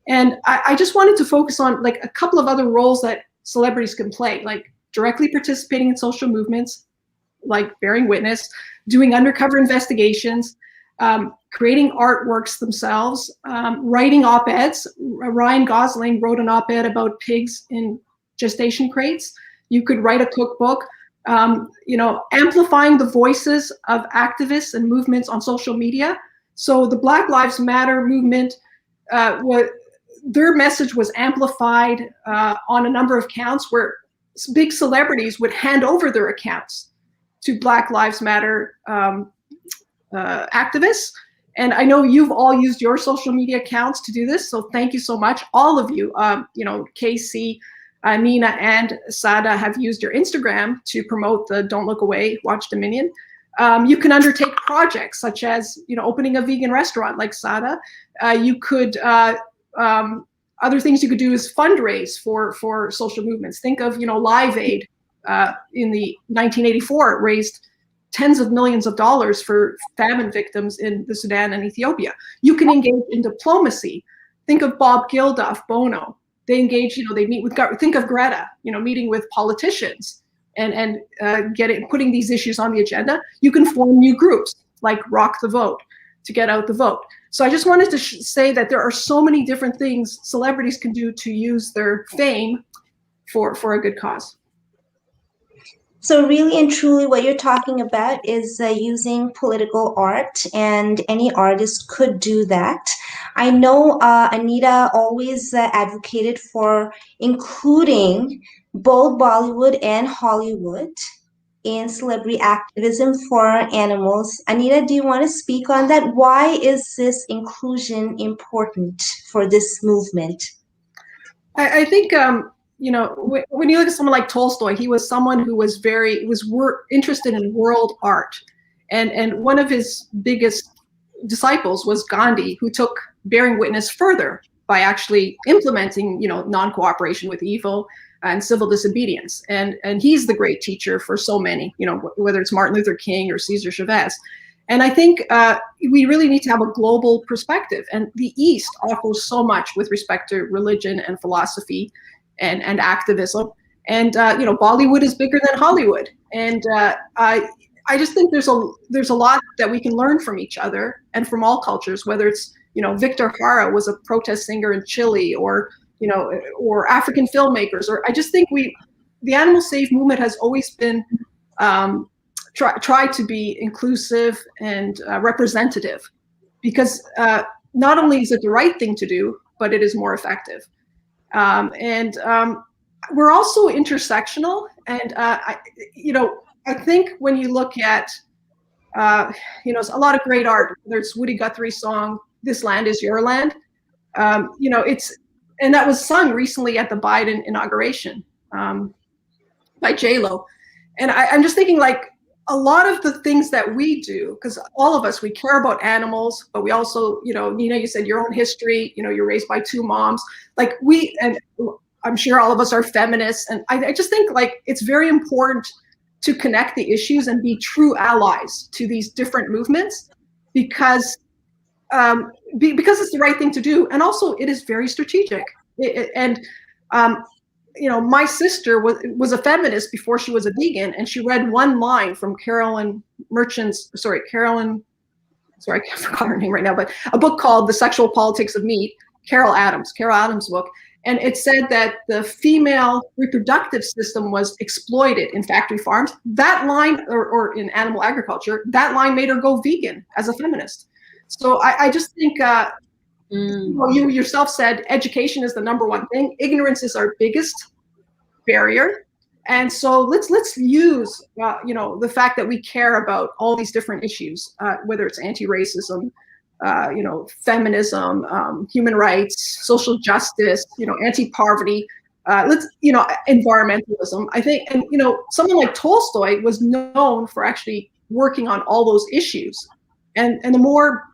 And I just wanted to focus on like a couple of other roles that celebrities can play, like directly participating in social movements, like bearing witness, doing undercover investigations, creating artworks themselves, writing op-eds. Ryan Gosling wrote an op-ed about pigs in gestation crates. You could write a cookbook, amplifying the voices of activists and movements on social media. So the Black Lives Matter movement, their message was amplified on a number of accounts where big celebrities would hand over their accounts to Black Lives Matter activists. And I know you've all used your social media accounts to do this, so thank you so much. All of you, Casey, Nina, and Sada have used your Instagram to promote the Don't Look Away, Watch Dominion. You can undertake projects such as, opening a vegan restaurant like Sada. You could other things you could do is fundraise for social movements. Think of, Live Aid in the 1984, it raised tens of millions of dollars for famine victims in the Sudan and Ethiopia. You can engage in diplomacy. Think of Bob Geldof, Bono. They engage, they meet with, think of Greta, meeting with politicians and putting these issues on the agenda. You can form new groups like Rock the Vote to get out the vote. So I just wanted to say that there are so many different things celebrities can do to use their fame for a good cause. So really and truly what you're talking about is using political art, and any artist could do that. I know Anita always advocated for including both Bollywood and Hollywood in celebrity activism for animals. Anita, do you want to speak on that? Why is this inclusion important for this movement? I think when you look at someone like Tolstoy, he was someone who was interested in world art, and one of his biggest disciples was Gandhi, who took bearing witness further by actually implementing non-cooperation with evil and civil disobedience, and he's the great teacher for so many, whether it's Martin Luther King or Cesar Chavez. And I think we really need to have a global perspective, and the East offers so much with respect to religion and philosophy and activism. And Bollywood is bigger than Hollywood, and I just think there's a lot that we can learn from each other and from all cultures. Whether it's Victor Jara was a protest singer in Chile, or African filmmakers, or I just think the Animal Save movement has always been try to be inclusive and representative, because not only is it the right thing to do, but it is more effective. We're also intersectional, and I think when you look at a lot of great art, there's Woody Guthrie's song "This Land Is Your Land," and that was sung recently at the Biden inauguration by J-Lo, and I'm just thinking, like, a lot of the things that we do, because all of us, we care about animals, but we also, Nina, you said your own history, you're raised by two moms, and I'm sure all of us are feminists. And I just think, like, it's very important to connect the issues and be true allies to these different movements, because it's the right thing to do. And also it is very strategic. My sister was a feminist before she was a vegan, and she read one line from I forgot her name right now, but a book called The Sexual Politics of Meat, Carol Adams' book. And it said that the female reproductive system was exploited in factory farms. That line, or in animal agriculture, that line made her go vegan as a feminist. So I just think, you yourself said education is the number one thing. Ignorance is our biggest barrier. And so let's use, the fact that we care about all these different issues, whether it's anti-racism, feminism, human rights, social justice, anti-poverty, environmentalism. I think, and someone like Tolstoy was known for actually working on all those issues, and the more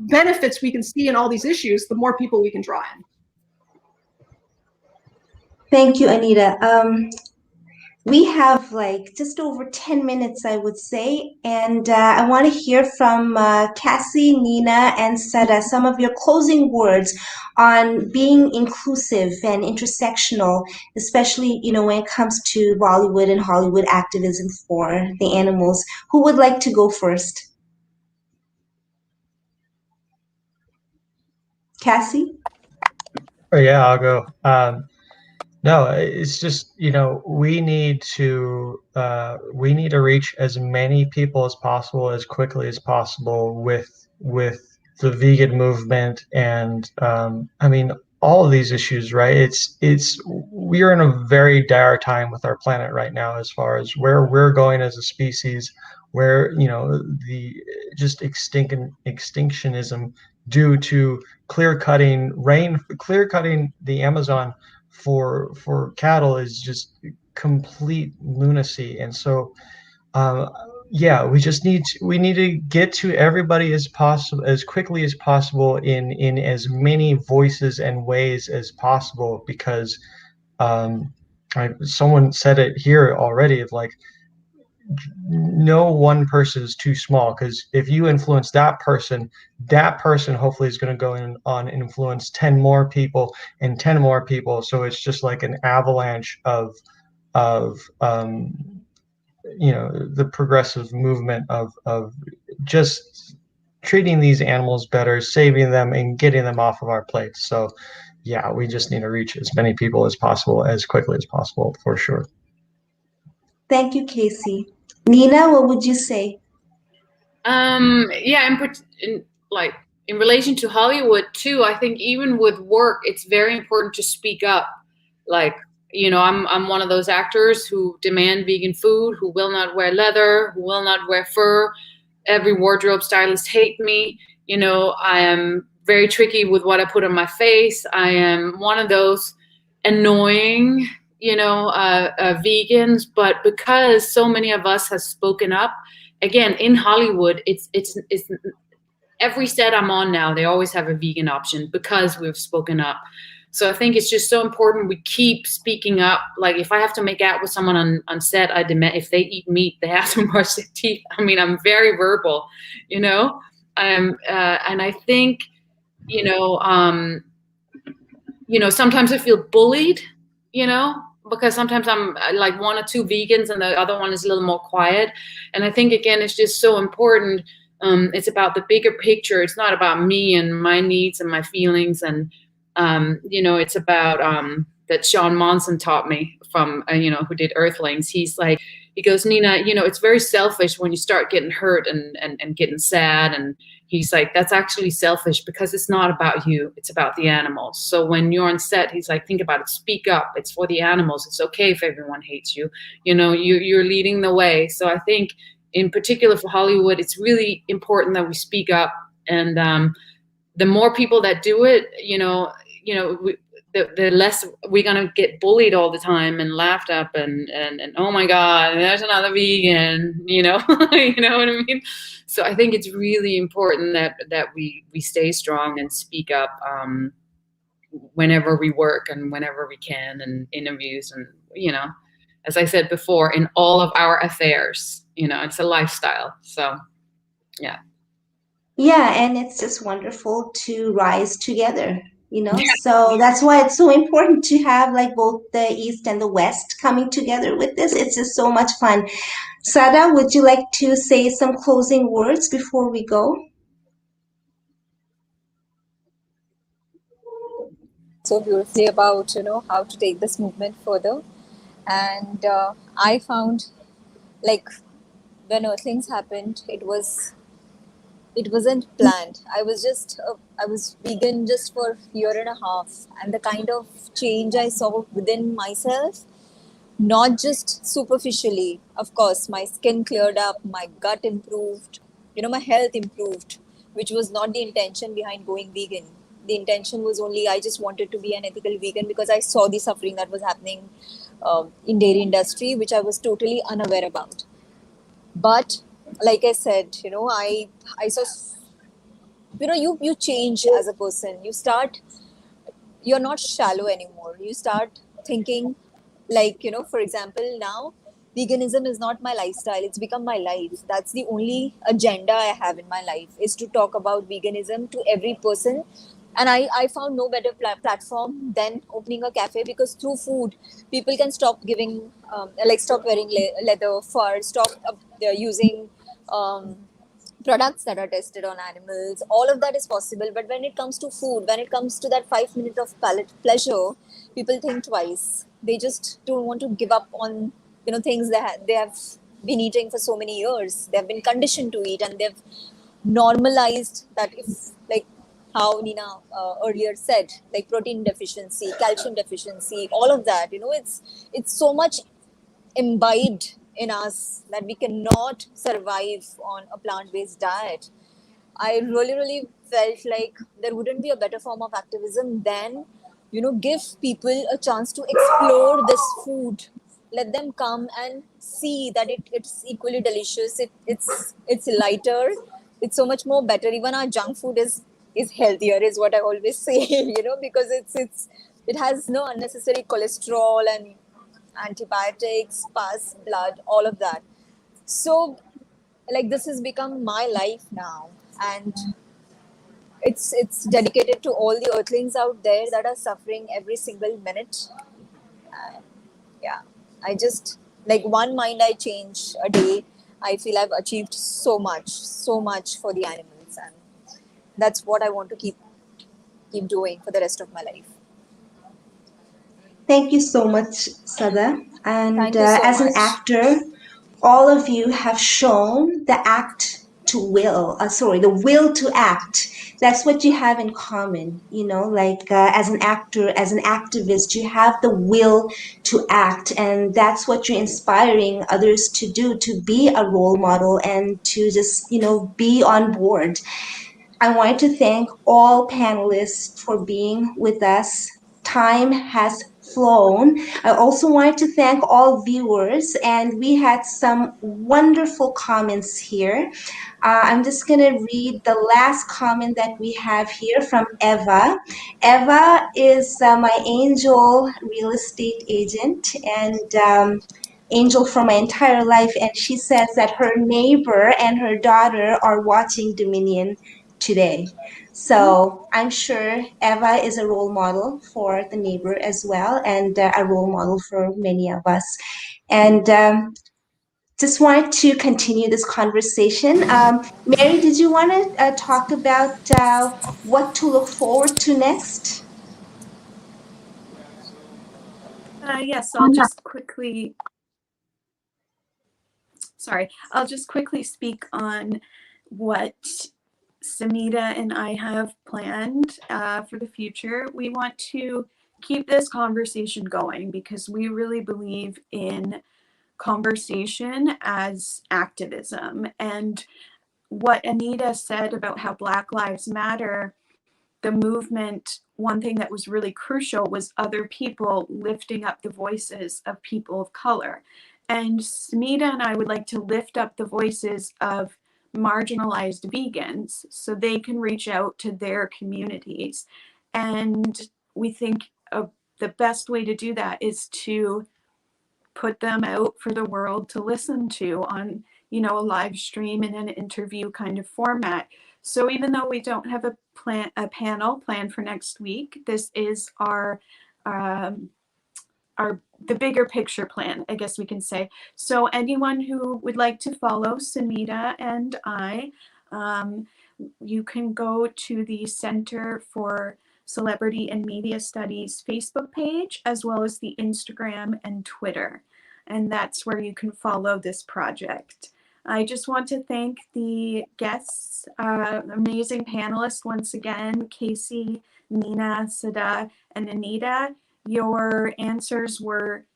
benefits we can see in all these issues, the more people we can draw in. Thank you, Anita. We have just over 10 minutes, I would say, and I want to hear from Cassie, Nina, and Sada, some of your closing words on being inclusive and intersectional, especially, when it comes to Bollywood and Hollywood activism for the animals. Who would like to go first? Cassie? Oh, yeah, I'll go. No, it's just, we need to reach as many people as possible, as quickly as possible with the vegan movement, and all of these issues, right? We are in a very dire time with our planet right now, as far as where we're going as a species, where the just extinctionism due to clear cutting the Amazon for cattle is just complete lunacy. And so yeah, we need to get to everybody as possible, as quickly as possible, in as many voices and ways as possible, because um, someone said it here already, of like, no one person is too small, because if you influence that person hopefully is going to go in on influence 10 more people and 10 more people. So it's just like an avalanche of the progressive movement of just treating these animals better, saving them, and getting them off of our plates. So yeah, we just need to reach as many people as possible, as quickly as possible, for sure. Thank you, Casey. Nina, what would you say? Yeah, like in relation to Hollywood too, I think even with work, it's very important to speak up. Like, I'm one of those actors who demand vegan food, who will not wear leather, who will not wear fur. Every wardrobe stylist hate me. I am very tricky with what I put on my face. I am one of those annoying, vegans, but because so many of us have spoken up, again, in Hollywood, it's every set I'm on now, they always have a vegan option because we've spoken up. So I think it's just so important we keep speaking up. Like, if I have to make out with someone on set, I demand if they eat meat, they have to brush their teeth. I mean, I'm very verbal, and I think, sometimes I feel bullied, because sometimes I'm like one or two vegans and the other one is a little more quiet. And I think, again, it's just so important. It's about the bigger picture. It's not about me and my needs and my feelings. And, it's about that Sean Monson taught me from, who did Earthlings. He goes, Nina, it's very selfish when you start getting hurt and getting sad. And he's like, that's actually selfish because it's not about you. It's about the animals. So when you're on set, he's like, think about it. Speak up. It's for the animals. It's okay if everyone hates you. You're leading the way. So I think, in particular for Hollywood, it's really important that we speak up. And the more people that do it, the less we're gonna get bullied all the time and laughed up and oh my God, there's another vegan, you know what I mean? So I think it's really important that we stay strong and speak up whenever we work and whenever we can, and interviews, and as I said before, in all of our affairs, it's a lifestyle. So yeah. Yeah, and it's just wonderful to rise together, So that's why it's so important to have like both the East and the West coming together with this. It's just so much fun. Sada, would you like to say some closing words before we go? So beautifully about how to take this movement further. And I found, like, when Earthlings happened, it wasn't planned. I was vegan just for a year and a half, and the kind of change I saw within myself, not just superficially. Of course, my skin cleared up, my gut improved, my health improved, which was not the intention behind going vegan. The intention was only, I just wanted to be an ethical vegan because I saw the suffering that was happening in dairy industry, which I was totally unaware about. But like I said, I saw, you change as a person. You're not shallow anymore. You start thinking like, for example, now veganism is not my lifestyle. It's become my life. That's the only agenda I have in my life, is to talk about veganism to every person. And I found no better platform than opening a cafe, because through food, people can stop stop wearing leather, fur, stop using products that are tested on animals. All of that is possible. But when it comes to food, when it comes to that 5 minutes of palate pleasure, people think twice. They just don't want to give up on things that they have been eating for so many years. They have been conditioned to eat, and they've normalized that. If, like how Nina earlier said, like protein deficiency, calcium deficiency, all of that, it's so much imbibed in us that we cannot survive on a plant-based diet. I really felt like there wouldn't be a better form of activism than give people a chance to explore this food, let them come and see that it's equally delicious. It's lighter. It's so much more better. Even our junk food is healthier, is what I always say. Because it has no unnecessary cholesterol and antibiotics, pus, blood, all of that. So, like, this has become my life now, and it's dedicated to all the earthlings out there that are suffering every single minute. Yeah, I just, like, one mind I change a day, I feel I've achieved so much for the animals, and that's what I want to keep doing for the rest of my life. Thank you so much, Sada. And Thank you so as an much. actor, all of you have shown the will to act. That's what you have in common, like as an actor, as an activist, you have the will to act. And that's what you're inspiring others to do, to be a role model and to just, be on board. I want to thank all panelists for being with us. Time has flown. I also want to thank all viewers, and we had some wonderful comments here. I'm just going to read the last comment that we have here from Eva. Eva is my angel real estate agent and angel for my entire life, and she says that her neighbor and her daughter are watching Dominion today. So I'm sure Eva is a role model for the neighbor as well, and a role model for many of us. And just wanted to continue this conversation. Mary, did you want to talk about what to look forward to next? Yes, I'll just quickly speak on what Samita and I have planned for the future. We want to keep this conversation going because we really believe in conversation as activism. And what Anita said about how Black Lives Matter, the movement, one thing that was really crucial was other people lifting up the voices of people of color. And Smita and I would like to lift up the voices of marginalized vegans so they can reach out to their communities. And we think the best way to do that is to put them out for the world to listen to on, a live stream in an interview kind of format. So even though we don't have a panel planned for next week, this is our the bigger picture plan, I guess we can say. So anyone who would like to follow Samita and I, you can go to the Center for Celebrity and Media Studies Facebook page, as well as the Instagram and Twitter. And that's where you can follow this project. I just want to thank the guests, amazing panelists once again, Casey, Nina, Sada, and Anita. Your answers were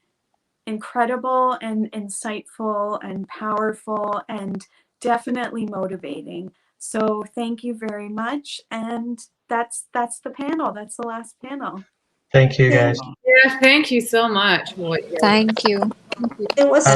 incredible and insightful and powerful and definitely motivating. So thank you very much. And that's the panel. That's the last panel. Thank you, guys. Yeah, thank you so much. Thank you. It was so